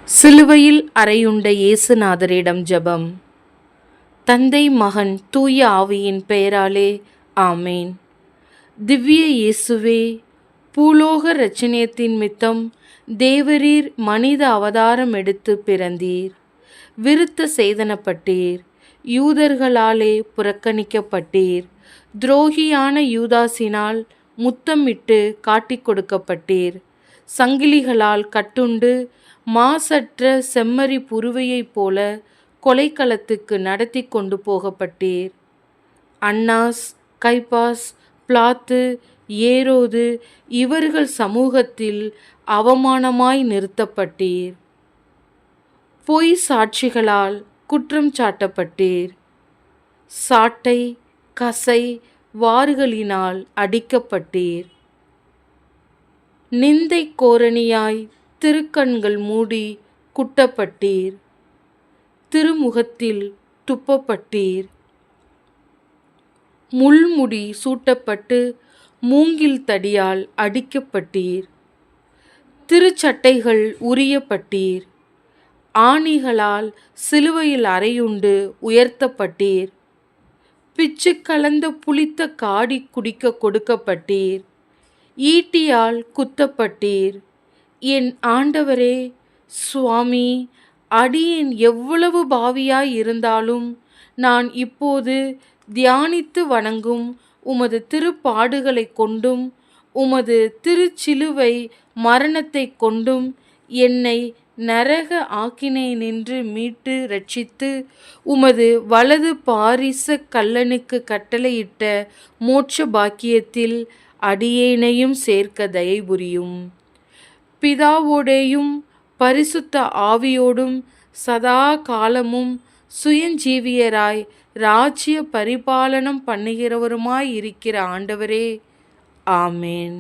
சிலுவையில் அறையுண்ட இயேசுநாதரிடம் ஜெபம். தந்தை, மகன், தூய ஆவியின் பெயராலே ஆமேன். திவ்ய இயேசுவே, பூலோக இரட்சணியத்தின் மித்தம் தேவரீர் மனித அவதாரம் எடுத்து பிறந்தீர். விருத்த சேதனப்பட்டீர். யூதர்களாலே புறக்கணிக்கப்பட்டீர். துரோகியான யூதாசினால் முத்தமிட்டு காட்டிக் கொடுக்கப்பட்டீர். சங்கிலிகளால் கட்டுண்டு மாசற்ற செம்மறி புருவையைப் போல கொலைக்களத்துக்கு நடத்தி கொண்டு போகப்பட்டீர். அன்னாஸ், கைபாஸ், பிலாத்து, ஏரோது இவர்கள் சமூகத்தில் அவமானமாய் நிறுத்தப்பட்டீர். பொய் சாட்சிகளால் குற்றம் சாட்டப்பட்டீர். சாட்டை, கசை, வாறுகளினால் அடிக்கப்பட்டீர். நிந்தை கோரணியாய் திருக்கண்கள் மூடி குட்டப்பட்டீர். திருமுகத்தில் துப்பப்பட்டீர். முள்முடி சூட்டப்பட்டு மூங்கில் தடியால் அடிக்கப்பட்டீர். திருச்சட்டைகள் உரியப்பட்டீர். ஆணிகளால் சிலுவையில் அறையுண்டு உயர்த்தப்பட்டீர். பிச்சு கலந்த புளித்த காடி குடிக்க கொடுக்கப்பட்டீர். ஈட்டியால் குத்தப்பட்டீர். என் ஆண்டவரே, சுவாமி, அடியேன் எவ்வளவு பாவியாய் இருந்தாலும் நான் இப்போது தியானித்து வணங்கும் உமது திருப்பாடுகளை கொண்டும் உமது திருச்சிலுவை மரணத்தை கொண்டும் என்னை நரக ஆக்கினையினின்று மீட்டு இரட்சித்து உமது வலது பாரிச கல்லனுக்கு கட்டளையிட்ட மோட்ச பாக்கியத்தில் அடியேனையும் சேர்க்க தயை புரியும். பிதாவோடேயும் பரிசுத்த ஆவியோடும் சதா காலமும் சுயஞ்சீவியராய் ராஜ்ய பரிபாலனம் பண்ணுகிறவருமாய் இருக்கிற ஆண்டவரே, ஆமேன்.